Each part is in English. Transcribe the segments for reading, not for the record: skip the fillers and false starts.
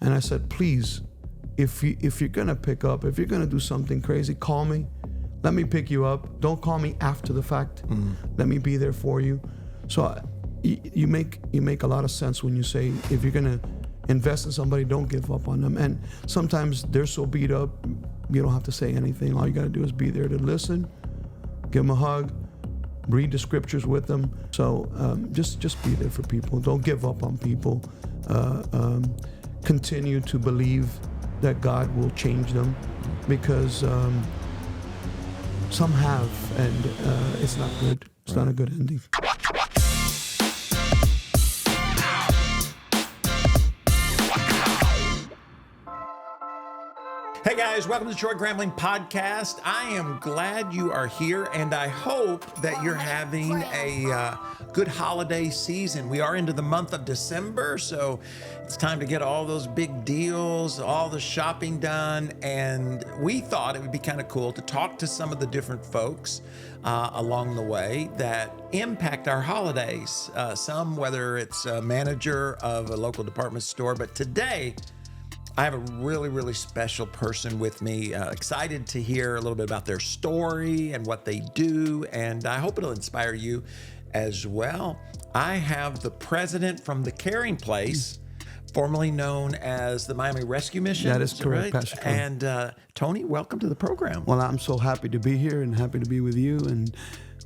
And I said, please, if you're gonna pick up, if you're gonna do something crazy, call me. Let me pick you up. Don't call me after the fact. Let me be there for you. So you make a lot of sense when you say, if you're gonna invest in somebody, don't give up on them. And sometimes they're so beat up, you don't have to say anything. All you gotta do is be there to listen, give them a hug, read the scriptures with them. So just be there for people. Don't give up on people. Continue to believe that God will change them, because some have, and it's not good. It's not a good ending. Hey guys, welcome to the Troy Gramling Podcast. I am glad you are here, and I hope that you're having a good holiday season. We are into the month of December, so it's time to get all those big deals, all the shopping done, and we thought it would be kind of cool to talk to some of the different folks along the way that impact our holidays. Some, whether it's a manager of a local department store, but today, I have a really, really special person with me. Excited to hear a little bit about their story and what they do, and I hope it'll inspire you as well. I have the president from the Caring Place, formerly known as the Miami Rescue Mission. That is correct, right? Pastor Tony. And Tony, welcome to the program. Well, I'm so happy to be here and happy to be with you, and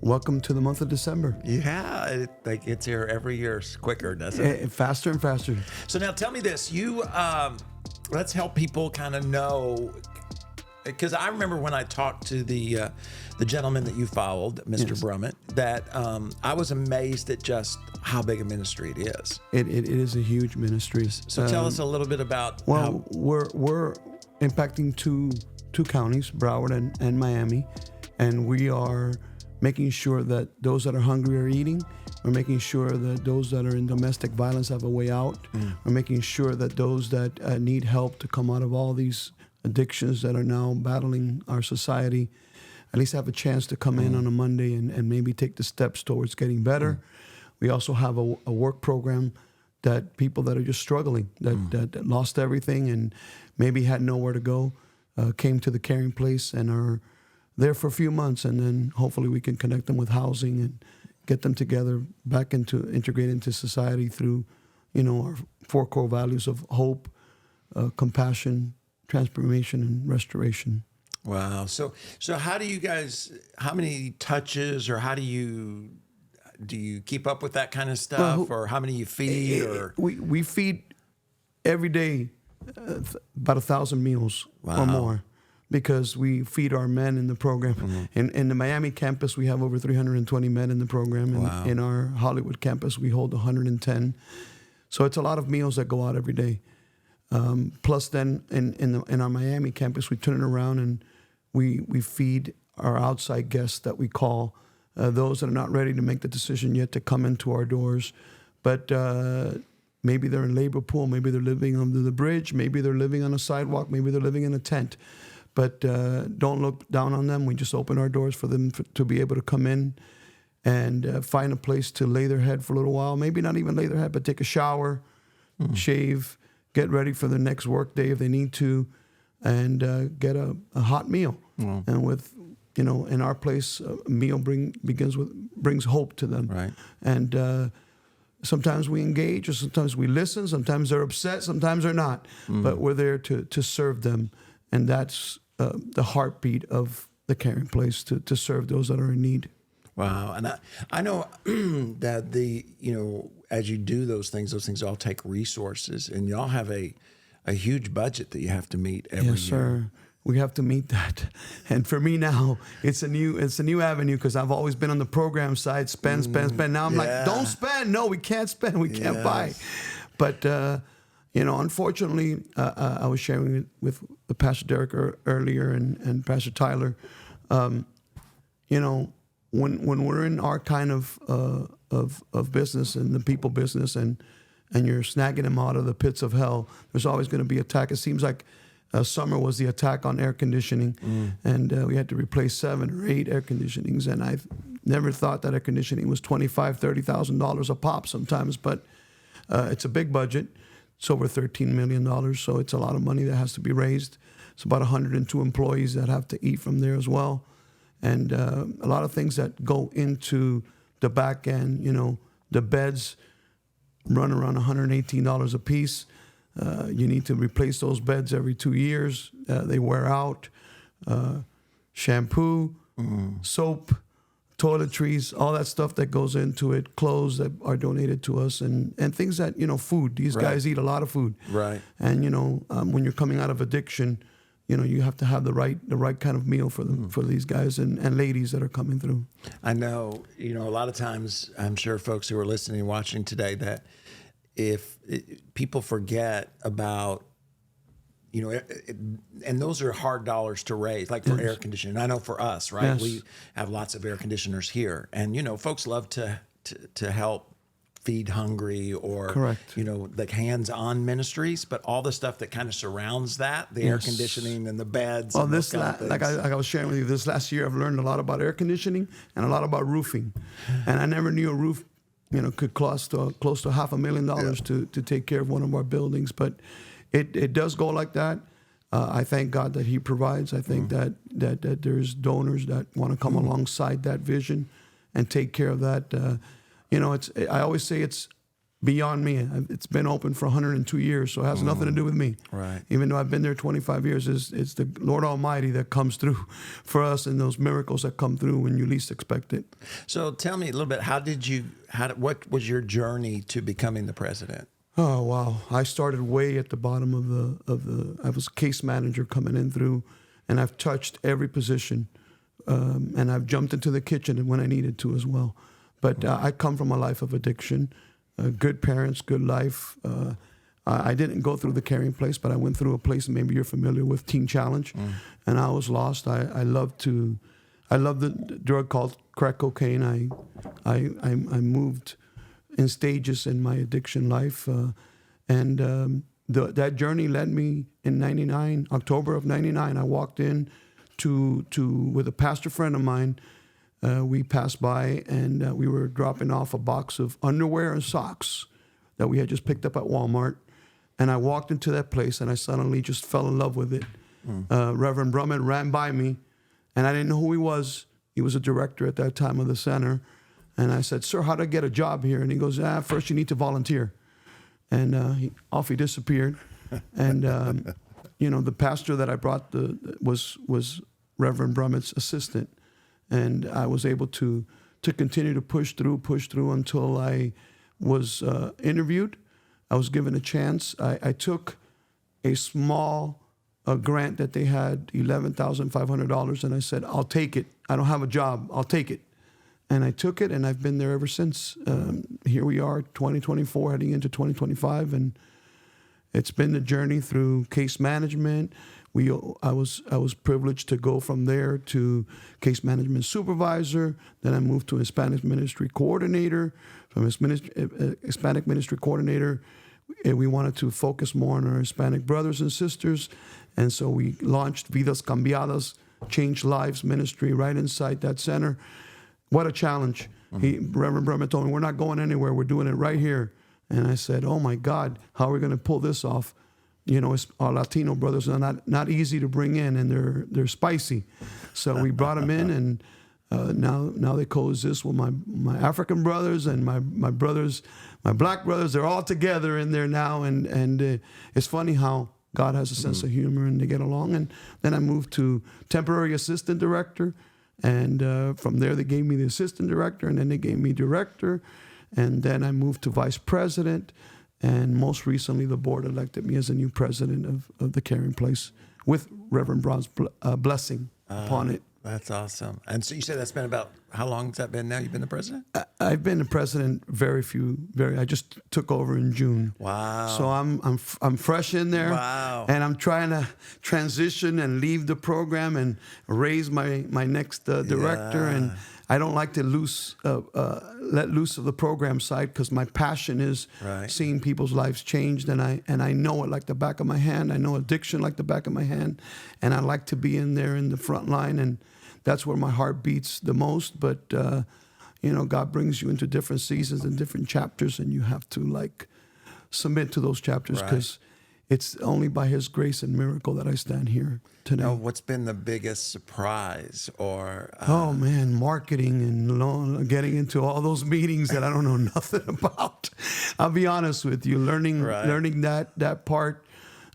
welcome to the month of December. Yeah, it's here every year quicker, doesn't it? Faster and faster. So now tell me this, let's help people kind of know, because I remember when I talked to the gentleman that you followed, Mr. Yes. Brummett, that I was amazed at just how big a ministry it is. It is a huge ministry. So tell us a little bit about Well, we're impacting two counties, Broward and Miami, and we are making sure that those that are hungry are eating. We're making sure that those that are in domestic violence have a way out. We're making sure that those that need help to come out of all these addictions that are now battling our society at least have a chance to come in on a Monday and maybe take the steps towards getting better. We also have a work program that people that are just struggling, that lost everything and maybe had nowhere to go, came to the Caring Place and are there for a few months, and then hopefully we can connect them with housing and get them together back integrate into society through, our 4 core values of hope, compassion, transformation, and restoration. Wow. So how do you guys, how many touches, or how do you keep up with that kind of stuff, or how many you feed? Or we feed every day about 1,000 meals or more, because we feed our men in the program. In the Miami campus, we have over 320 men in the program. And in our Hollywood campus, we hold 110. So it's a lot of meals that go out every day. Plus then in our Miami campus, we turn it around and we feed our outside guests that we call those that are not ready to make the decision yet to come into our doors. But maybe they're in labor pool, maybe they're living under the bridge, maybe they're living on a sidewalk, maybe they're living in a tent. But don't look down on them. We just open our doors for them to be able to come in and find a place to lay their head for a little while. Maybe not even lay their head, but take a shower, shave, get ready for the next work day if they need to, and get a hot meal. And with, in our place, a meal brings hope to them. Right. And sometimes we engage, or sometimes we listen. Sometimes they're upset, sometimes they're not. But we're there to serve them, and that's the heartbeat of the Caring Place, to serve those that are in need. Wow. And I know that as you do those things all take resources, and y'all have a huge budget that you have to meet every year. Yes, sir. We have to meet that. And for me now, it's a new avenue, because I've always been on the program side, spend. Now I'm like, don't spend. No, we can't spend. We can't buy. But, unfortunately, I was sharing with Pastor Derek earlier and Pastor Tyler, when we're in our kind of business and the people business, and you're snagging them out of the pits of hell, there's always going to be attack. It seems like summer was the attack on air conditioning, and we had to replace 7 or 8 air conditionings, and I never thought that air conditioning was $25,000, $30,000 a pop sometimes, but it's a big budget. It's over $13 million, so it's a lot of money that has to be raised. It's about 102 employees that have to eat from there as well. And a lot of things that go into the back end, the beds run around $118 a piece. You need to replace those beds every 2 years. They wear out. Shampoo, soap, toiletries, all that stuff that goes into it, clothes that are donated to us, and things that, food. These guys eat a lot of food. Right. And, when you're coming out of addiction, you have to have the right kind of meal for these guys and ladies that are coming through. I know, a lot of times, I'm sure folks who are listening and watching today, that if people forget about, and those are hard dollars to raise, like for air conditioning. I know for us, right? Yes. We have lots of air conditioners here, and folks love to help feed hungry or Correct. Like hands-on ministries, but all the stuff that kind of surrounds that, the air conditioning and the beds. Well, and those kind of things. like I was sharing with you, this last year I've learned a lot about air conditioning and a lot about roofing, and I never knew a roof could cost close to $500,000 to take care of one of our buildings, but it does go like that. I thank God that He provides. I think that there's donors that want to come alongside that vision and take care of that. I always say it's beyond me. It's been open for 102 years, so it has nothing to do with me. Right. Even though I've been there 25 years, it's the Lord Almighty that comes through for us, and those miracles that come through when you least expect it. So tell me a little bit, what was your journey to becoming the president? Oh, wow. I started way at the bottom I was case manager coming in through, and I've touched every position, and I've jumped into the kitchen when I needed to as well. But I come from a life of addiction, good parents, good life. I didn't go through the caring place, but I went through a place maybe you're familiar with, Teen Challenge, and I was lost. I love the drug called crack cocaine. I moved in stages in my addiction life, and that journey led me in '99, October of '99. I walked in to with a pastor friend of mine. We passed by, and we were dropping off a box of underwear and socks that we had just picked up at Walmart. And I walked into that place, and I suddenly just fell in love with it. Reverend Brummett ran by me, and I didn't know who he was. He was a director at that time of the center. And I said, "Sir, how do I get a job here?" And he goes, "First you need to volunteer." And he disappeared. And, the pastor that I brought was Reverend Brummett's assistant. And I was able to continue to push through until I was interviewed. I was given a chance. I took a small grant that they had, $11,500, and I said, "I'll take it. I don't have a job. I'll take it." And I took it, and I've been there ever since. Here we are, 2024, heading into 2025, and it's been the journey through case management. I was privileged to go from there to case management supervisor. Then I moved to Hispanic ministry coordinator. From Hispanic ministry coordinator, we wanted to focus more on our Hispanic brothers and sisters, and so we launched Vidas Cambiadas, Change Lives Ministry, right inside that center. What a challenge! Reverend Brummett told me, "We're not going anywhere. We're doing it right here." And I said, "Oh my God, how are we going to pull this off?" Our Latino brothers are not easy to bring in, and they're spicy. So we brought them in, and now they coexist with my African brothers and my brothers, my black brothers. They're all together in there now, and it's funny how God has a sense of humor, and they get along. And then I moved to temporary assistant director, and from there they gave me the assistant director, and then they gave me director, and then I moved to vice president. And most recently, the board elected me as a new president of the Caring Place with Reverend Brown's blessing upon it. That's awesome. And so you said that's been about, how long has that been now? You've been the president? I've been the president I just took over in June. Wow. So I'm fresh in there. Wow. And I'm trying to transition and leave the program and raise my next director. Yeah. And I don't like to let loose of the program side, because my passion is seeing people's lives changed, and I know it like the back of my hand. I know addiction like the back of my hand, and I like to be in there in the front line, and that's where my heart beats the most. But God brings you into different seasons and different chapters, and you have to submit to those chapters because it's only by His grace and miracle that I stand here today. Now, what's been the biggest surprise or? Oh man, marketing and getting into all those meetings that I don't know nothing about. I'll be honest with you, learning that part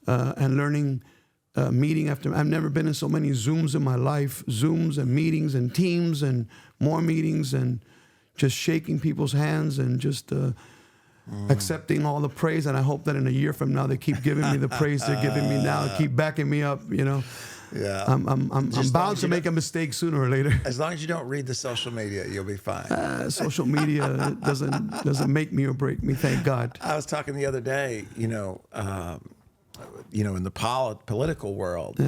and learning meeting after. I've never been in so many Zooms in my life, Zooms and meetings and Teams and more meetings and just shaking people's hands and just accepting all the praise. And I hope that in a year from now they keep giving me the praise they're giving me now, keep backing me up. You know. Yeah, I'm bound to make a mistake sooner or later. As long as you don't read the social media, you'll be fine. Social media doesn't make me or break me. Thank God. I was talking the other day, in the political world,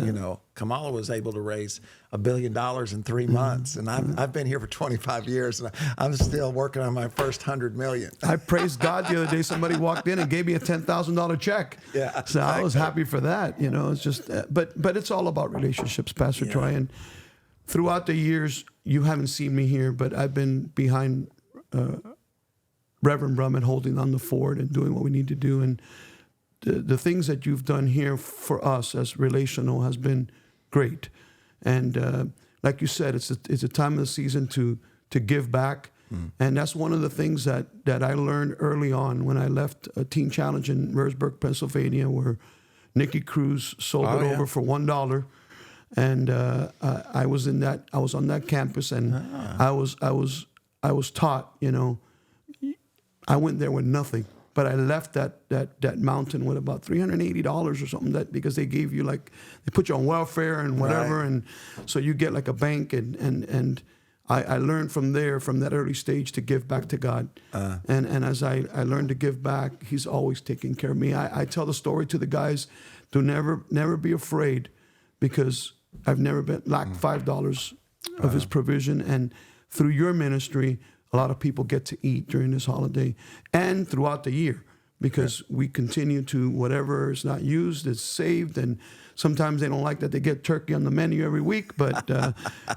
Kamala was able to raise $1 billion in 3 months, and I've been here for 25 years, and I'm still working on my first $100 million. I praised God the other day. Somebody walked in and gave me a $10,000 check. Yeah, so exactly. I was happy for that. It's just, but it's all about relationships, Pastor Troy. And throughout the years, you haven't seen me here, but I've been behind Reverend Brummett, holding on the fort and doing what we need to do. And the things that you've done here for us as relational has been great. And like you said, it's a time of the season to give back. And that's one of the things that I learned early on when I left a teen challenge in Merrisburg, Pennsylvania, where Nikki Cruz sold it over for $1. And I was on that campus, and I was taught, I went there with nothing. But I left that mountain with about $380 or something, because they gave you they put you on welfare and whatever, and so you get like a bank, and I learned from that early stage to give back to God, and as I learned to give back, He's always taking care of me. I tell the story to the guys to never be afraid, because I've never been lacked $5 of His provision, and through your ministry, a lot of people get to eat during this holiday and throughout the year, because we continue to, whatever is not used is saved. And sometimes they don't like that they get turkey on the menu every week, but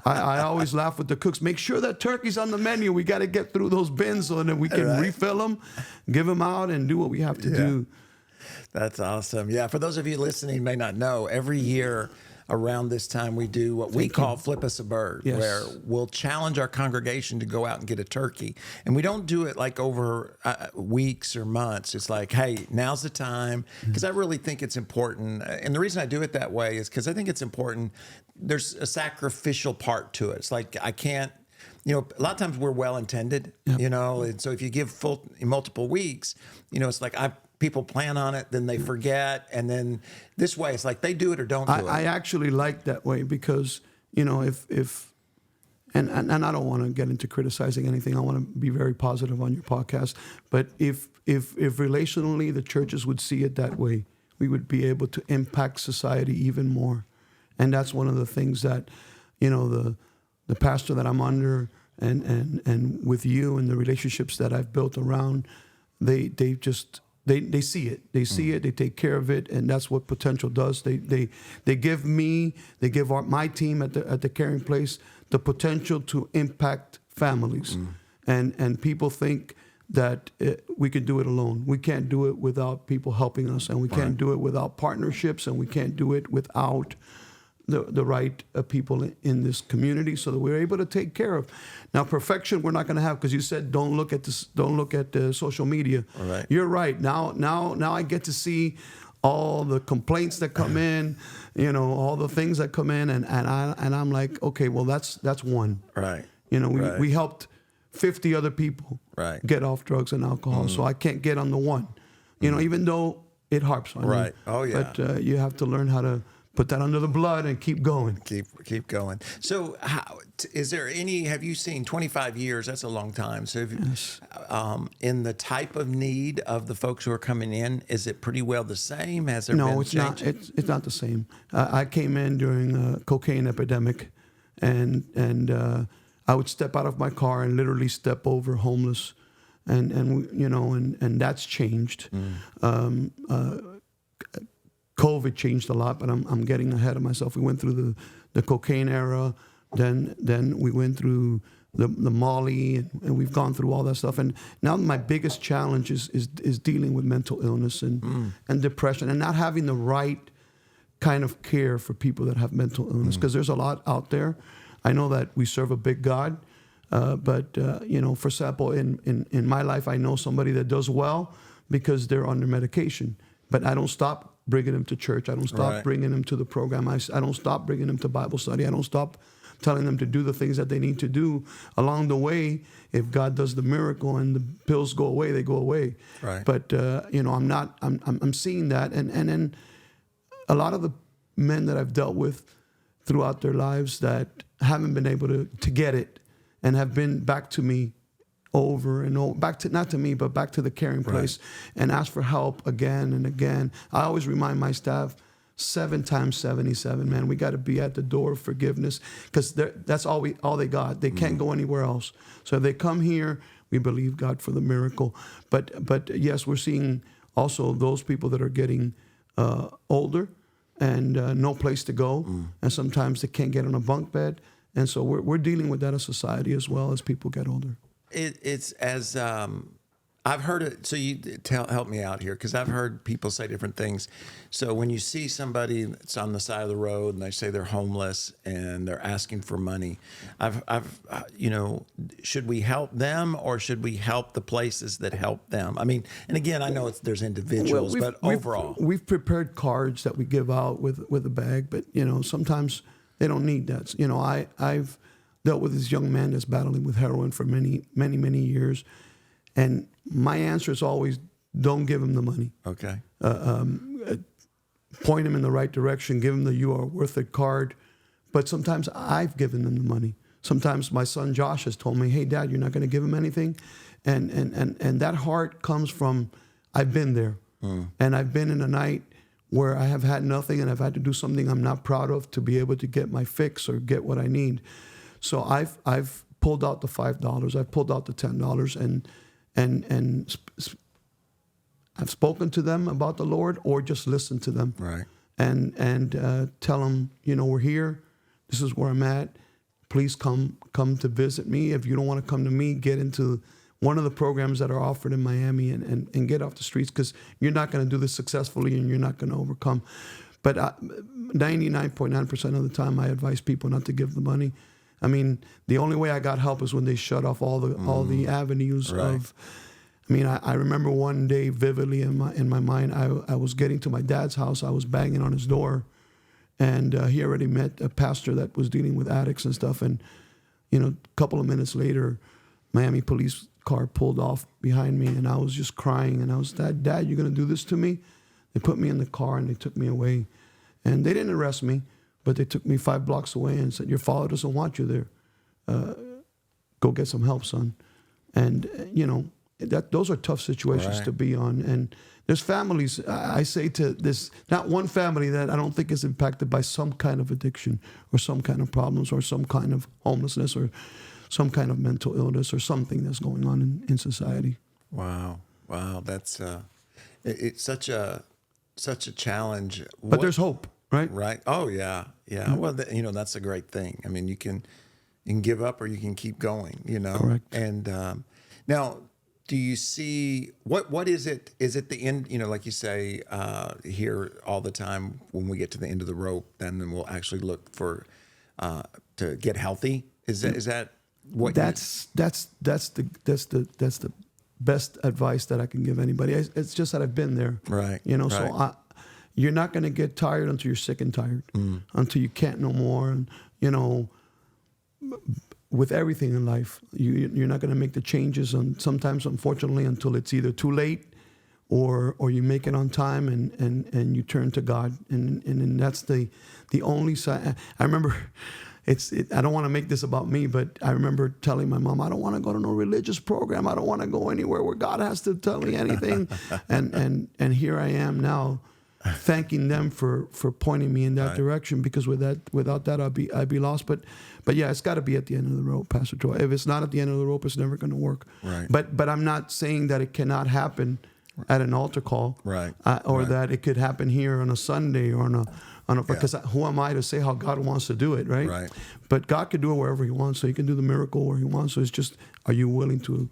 I always laugh with the cooks. Make sure that turkey's on the menu. We got to get through those bins so that we can refill them, give them out, and do what we have to do. That's awesome. Yeah, for those of you listening may not know, every year around this time we do what we call Flip Us a Bird, where we'll challenge our congregation to go out and get a turkey. And we don't do it like over weeks or months. It's like, hey, now's the time, because I really think it's important. And the reason I do it that way is because I think it's important. There's a sacrificial part to it. It's like I can't, a lot of times we're well-intended, and so if you give multiple weeks, it's like people plan on it, then they forget, and then this way it's like they do it or don't do it. I actually like that way, because if and I don't want to get into criticizing anything. I want to be very positive on your podcast. But if relationally the churches would see it that way, we would be able to impact society even more. And that's one of the things that the pastor that I'm under and with you and the relationships that I've built around, they see it. They see it. They take care of it, and that's what Potential does. They give my team at the Caring Place the potential to impact families, and people think that we can do it alone. We can't do it without people helping us, and we can't do it without partnerships, and we can't do it without the right people in this community, so that we're able to take care of. Now, perfection we're not going to have, because you said don't look at the social media. Right. You're right. Now I get to see all the complaints that come in, all the things that come in, and I'm like, okay, well that's one. Right. We helped 50 other people get off drugs and alcohol, so I can't get on the one. Even though it harps on you. Right. Oh yeah. But you have to learn how to put that under the blood and keep going. Keep going. So is there have you seen 25 years? That's a long time. So in the type of need of the folks who are coming in, is it pretty well the same? Has there been No, it's change? not. It's not the same. I came in during a cocaine epidemic, and I would step out of my car and literally step over homeless, and that's changed. COVID changed a lot, but I'm getting ahead of myself. We went through the cocaine era, then we went through the Molly, and we've gone through all that stuff. And now my biggest challenge is dealing with mental illness and depression, and not having the right kind of care for people that have mental illness, because there's a lot out there. I know that we serve a big God, but for example, in my life, I know somebody that does well because they're under medication, but I don't stop bringing them to church. I don't stop bringing them to the program. I don't stop bringing them to Bible study. I don't stop telling them to do the things that they need to do. Along the way, if God does the miracle and the pills go away, they go away. Right. But I'm seeing that, and then a lot of the men that I've dealt with throughout their lives that haven't been able to get it and have been back to me over and over, not to me, but back to the caring place, and ask for help again and again. I always remind my staff, 7 times 77, man. We got to be at the door of forgiveness, because that's all they got. They can't go anywhere else. So if they come here, we believe God for the miracle. But yes, we're seeing also those people that are getting older and no place to go, and sometimes they can't get on a bunk bed, and so we're dealing with that as society as well as people get older. It's as I've heard it. So you help me out here, because I've heard people say different things. So when you see somebody that's on the side of the road and they say they're homeless and they're asking for money, should we help them, or should we help the places that help them? I mean, and again, I know there's individuals, but overall, we've prepared cards that we give out with a bag, but sometimes they don't need that. I've dealt with this young man that's battling with heroin for many, many, many years. And my answer is always, don't give him the money. Okay. Point him in the right direction. Give him the "you are worth it" card. But sometimes I've given them the money. Sometimes my son Josh has told me, "Hey, Dad, you're not going to give him anything," and that heart comes from, I've been there, and I've been in a night where I have had nothing and I've had to do something I'm not proud of to be able to get my fix or get what I need. So I've pulled out the $5. I've pulled out the $10, and I've spoken to them about the Lord, or just listened to them, right? And tell them, we're here. This is where I'm at. Please come to visit me. If you don't want to come to me, get into one of the programs that are offered in Miami and get off the streets, because you're not going to do this successfully and you're not going to overcome. But 99.9% of the time, I advise people not to give the money. I mean, the only way I got help is when they shut off all the avenues of. I mean, I remember one day vividly in my mind. I was getting to my dad's house. I was banging on his door, and he already met a pastor that was dealing with addicts and stuff. And a couple of minutes later, Miami police car pulled off behind me, and I was just crying. And I was, Dad, you're gonna do this to me? They put me in the car and they took me away, and they didn't arrest me. But they took me 5 blocks away and said, "Your father doesn't want you there. Go get some help, son." And those are tough situations to be on. And there's families. I say to this, not one family that I don't think is impacted by some kind of addiction, or some kind of problems, or some kind of homelessness, or some kind of mental illness, or something that's going on in society. Wow, that's it's such a challenge. But there's hope. Right. Oh yeah. Mm-hmm. Well, that's a great thing. I mean, you can give up, or you can keep going. Correct. And now, do you see what is it? Is it the end? Like you say here all the time, when we get to the end of the rope, then we'll actually look for to get healthy. Is that what? That's the best advice that I can give anybody. It's just that I've been there. Right. So you're not going to get tired until you're sick and tired, until you can't no more. And, with everything in life, you're not going to make the changes, and sometimes, unfortunately, until it's either too late or you make it on time and you turn to God. And that's the only side. I remember, I don't want to make this about me, but I remember telling my mom, I don't want to go to no religious program. I don't want to go anywhere where God has to tell me anything. and here I am now, thanking them for pointing me in that direction, because without that I'd be lost. But yeah, it's got to be at the end of the rope, Pastor Troy. If it's not at the end of the rope, it's never going to work. Right. But I'm not saying that it cannot happen at an altar call, Right. or Right. that it could happen here on a Sunday or because who am I to say how God wants to do it, right? Right. But God can do it wherever He wants, so He can do the miracle where He wants. So it's just, are you willing to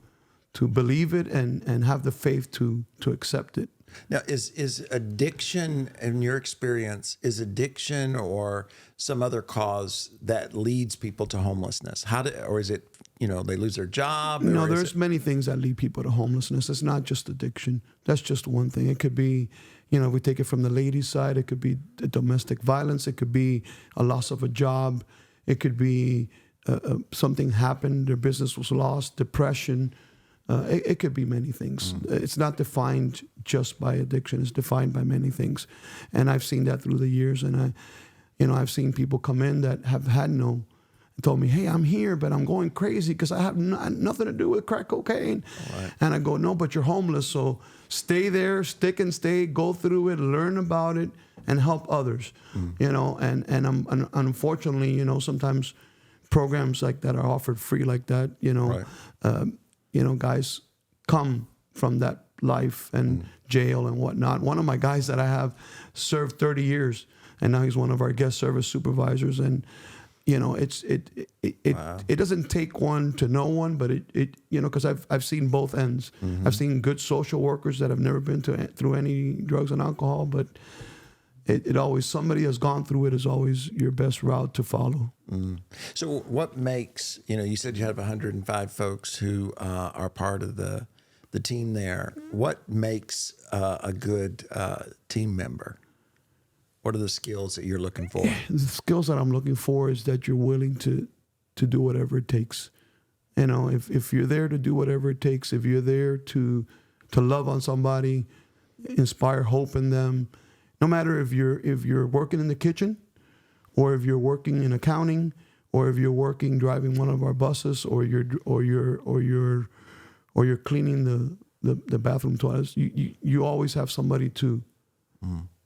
believe it and have the faith to accept it? Now, is addiction, in your experience, is addiction or some other cause that leads people to homelessness? Or is it, they lose their job? No, or is there's many things that lead people to homelessness. It's not just addiction. That's just one thing. It could be, if we take it from the ladies' side, it could be domestic violence. It could be a loss of a job. It could be something happened, their business was lost, depression. It could be many things. It's not defined just by addiction. It's defined by many things. And I've seen that through the years. And I've seen people come in that have had told me, hey, I'm here, but I'm going crazy because I have nothing to do with crack cocaine. Right. And I go, no, but you're homeless. So stay there, stick and stay, go through it, learn about it, and help others. And unfortunately, sometimes programs like that are offered free like that, Right. Guys come from that life and jail and whatnot. One of my guys that I have served 30 years, and now he's one of our guest service supervisors. And it doesn't take one to know one, but because I've seen both ends. Mm-hmm. I've seen good social workers that have never been through any drugs and alcohol, but it always, somebody has gone through it is always your best route to follow. So what makes, you said you have 105 folks who are part of the team there. What makes a good team member? What are the skills that you're looking for? The skills that I'm looking for is that you're willing to do whatever it takes. If you're there to do whatever it takes, if you're there to love on somebody, inspire hope in them, no matter if you're working in the kitchen, or if you're working in accounting, or if you're working driving one of our buses, or you're cleaning the bathroom toilets, you always have somebody to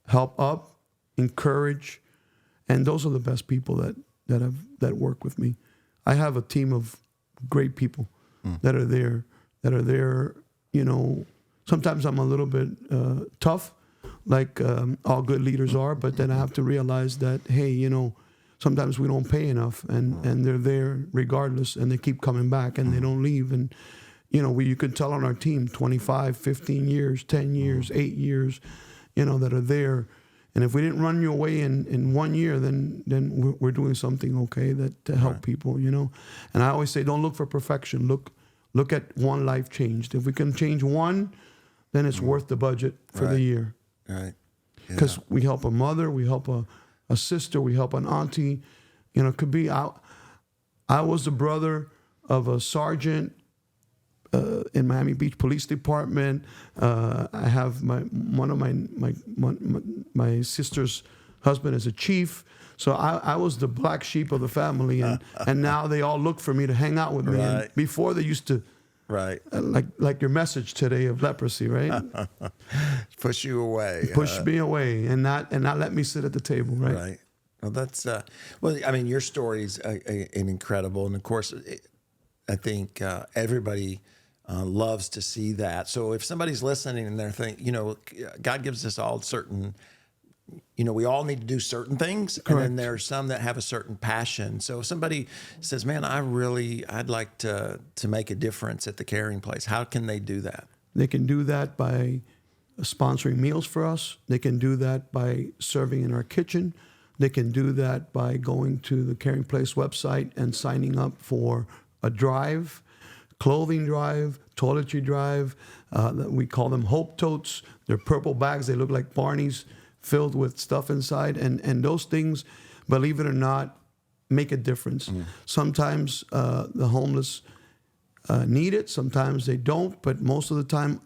help up, encourage, and those are the best people that work with me. I have a team of great people that are there. Sometimes I'm a little bit tough, like all good leaders are, but then I have to realize that, hey, sometimes we don't pay enough, and they're there regardless, and they keep coming back, and they don't leave. And you can tell on our team 25, 15 years, 10 years, 8 years, that are there. And if we didn't run you away in 1 year, then we're doing something okay to help people, And I always say, don't look for perfection. Look at one life changed. If we can change one, then it's worth the budget for the year. Right. Because we help a mother, we help a sister, we help an auntie. It could be I was the brother of a sergeant in Miami Beach Police Department. I have one of my sister's husband is a chief. So I was the black sheep of the family, and now they all look for me to hang out with me. Right. And before they used to, right, like your message today of leprosy, right? Push you away, push me away, and not let me sit at the table, right? Right. Well, that's your story's incredible, and of course, I think everybody loves to see that. So if somebody's listening and they're thinking, God gives us all certain, we all need to do certain things. Correct. And then there's some that have a certain passion. So if somebody says, man, I'd like to make a difference at the caring place, how can they do that? They can do that by sponsoring meals for us. They can do that by serving in our kitchen. They can do that by going to the Caring Place website and signing up for a drive, clothing drive, toiletry drive. We call them Hope Totes. They're purple bags. They look like Barneys filled with stuff inside. And those things, believe it or not, make a difference. Sometimes the homeless need it. Sometimes they don't. But most of the time,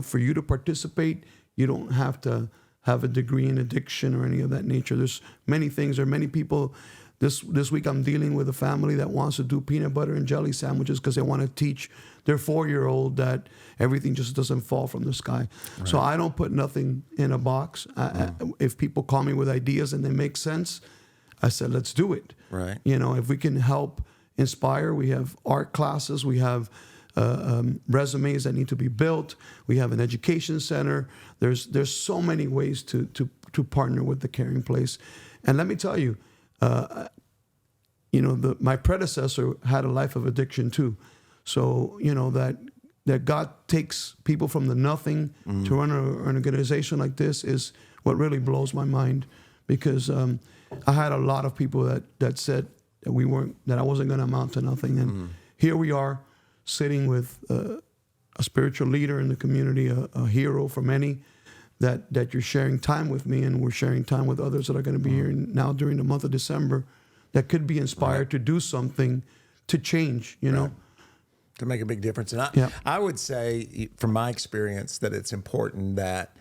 for you to participate, you don't have to have a degree in addiction or any of that nature. There's many things. There are many people. This week I'm dealing with a family that wants to do peanut butter and jelly sandwiches because they want to teach their 4-year-old that everything just doesn't fall from the sky. Right. So I don't put nothing in a box. If people call me with ideas and they make sense, I said, let's do it. Right. If we can help inspire, we have art classes, we have resumes that need to be built. We have an education center. There's so many ways to partner with the Caring Place. And let me tell you, my predecessor had a life of addiction too. So, that God takes people from the nothing to run an organization like this is what really blows my mind, because I had a lot of people that said that I wasn't going to amount to nothing. And here we are sitting with a spiritual leader in the community, a hero for many, that you're sharing time with me, and we're sharing time with others that are going to be here now during the month of December that could be inspired to do something to change, to make a big difference. And I would say, from my experience, that it's important that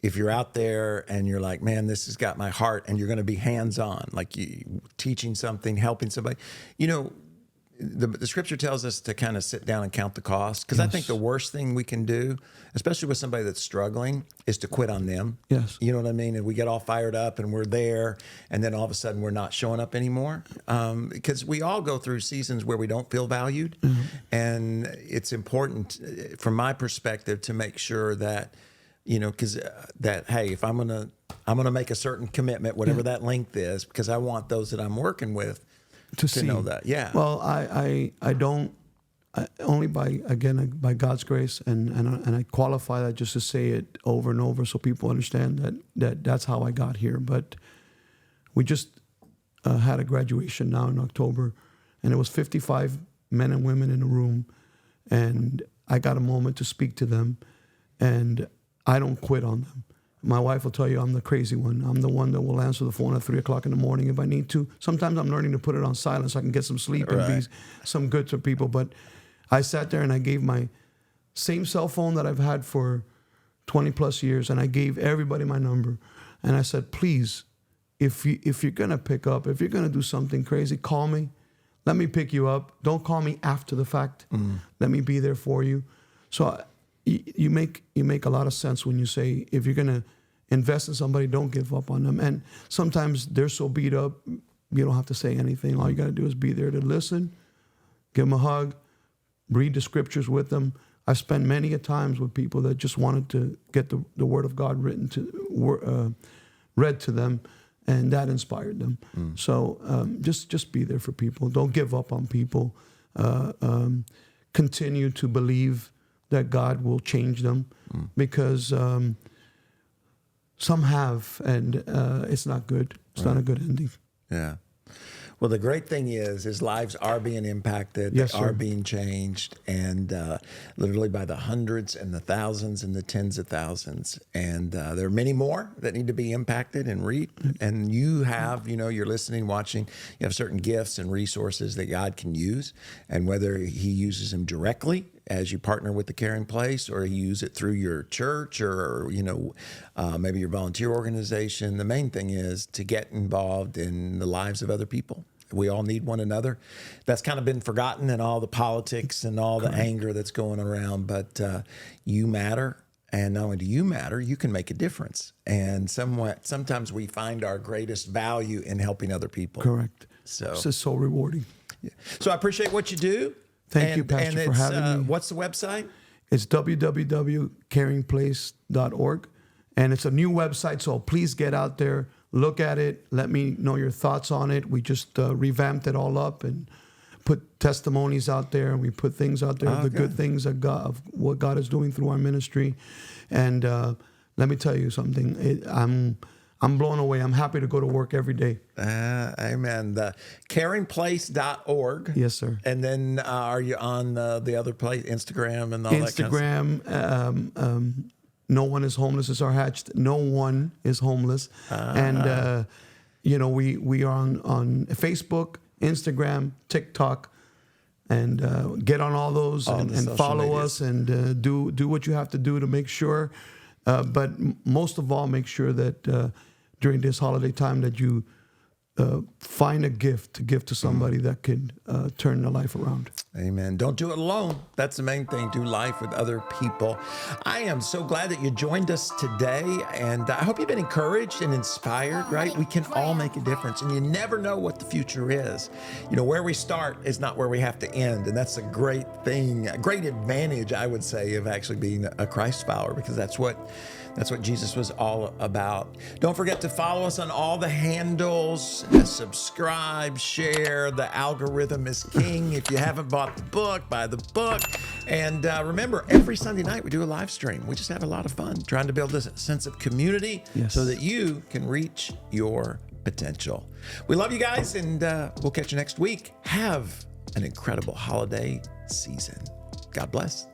if you're out there and you're like, man, this has got my heart, and you're going to be hands-on, like you teaching something, helping somebody, the scripture tells us to kind of sit down and count the cost. Because I think the worst thing we can do, especially with somebody that's struggling, is to quit on them. Yes. You know what I mean? And we get all fired up and we're there, and then all of a sudden we're not showing up anymore. Because we all go through seasons where we don't feel valued. And it's important, from my perspective, to make sure that, hey, if I'm gonna make a certain commitment, whatever that length is, because I want those that I'm working with to know that. Yeah. Well, I don't, only by God's grace, and I qualify that just to say it over and over so people understand that's how I got here. But we just had a graduation now in October, and it was 55 men and women in a room, and I got a moment to speak to them, and I don't quit on them. My wife will tell you I'm the crazy one. I'm the one that will answer the phone at 3 o'clock in the morning if I need to. Sometimes I'm learning to put it on silent so I can get some sleep and be some good to people. But I sat there and I gave my same cell phone that I've had for 20 plus years, and I gave everybody my number. And I said, please, if you're going to pick up, if you're going to do something crazy, call me. Let me pick you up. Don't call me after the fact. Let me be there for you. So you make a lot of sense when you say, if you're going to invest in somebody, don't give up on them. And sometimes they're so beat up, you don't have to say anything. All you got to do is be there to listen, give them a hug, read the scriptures with them. I've spent many a times with people that just wanted to get the word of God read to them, and that inspired them. So just be there for people. Don't give up on people. Continue to believe that God will change them, because some have, and it's not good. It's not a good ending. Yeah. Well, the great thing is lives are being impacted. Yes, they are sir. being changed, and literally by the hundreds and the thousands and the tens of thousands. And there are many more that need to be impacted and reached. And you have, you're listening, watching, you have certain gifts and resources that God can use. And whether he uses them directly as you partner with the Caring Place, or you use it through your church, or maybe your volunteer organization, the main thing is to get involved in the lives of other people. We all need one another. That's kind of been forgotten in all the politics and all the anger that's going around, but you matter. And not only do you matter, you can make a difference. And sometimes we find our greatest value in helping other people. Correct. So it's just so rewarding. So I appreciate what you do. Thank you, Pastor, for having me. What's the website? It's www.caringplace.org. And it's a new website, so please get out there, look at it, let me know your thoughts on it. We just revamped it all up and put testimonies out there, and we put things out there, the good things of what God is doing through our ministry. And let me tell you something. I'm blown away. I'm happy to go to work every day. Amen. The caringplace.org. Yes, sir. And then are you on the other place, Instagram and all that kind of stuff? Instagram, No One is Homeless is our hatch. No one is homeless. And, we are on Facebook, Instagram, TikTok, and get on all those and follow us, and do what you have to do to make sure. But most of all, make sure that during this holiday time that you find a gift to give to somebody that could turn their life around. Amen. Don't do it alone. That's the main thing. Do life with other people. I am so glad that you joined us today, and I hope you've been encouraged and inspired, right? We can all make a difference, and you never know what the future is. You know, where we start is not where we have to end, and that's a great thing, a great advantage, I would say, of actually being a Christ follower, because that's what Jesus was all about. Don't forget to follow us on all the handles, subscribe, share. The algorithm is king. If you haven't bought the book, buy the book. And remember, every Sunday night we do a live stream. We just have a lot of fun trying to build this sense of community so that you can reach your potential. We love you guys, and we'll catch you next week. Have an incredible holiday season. God bless.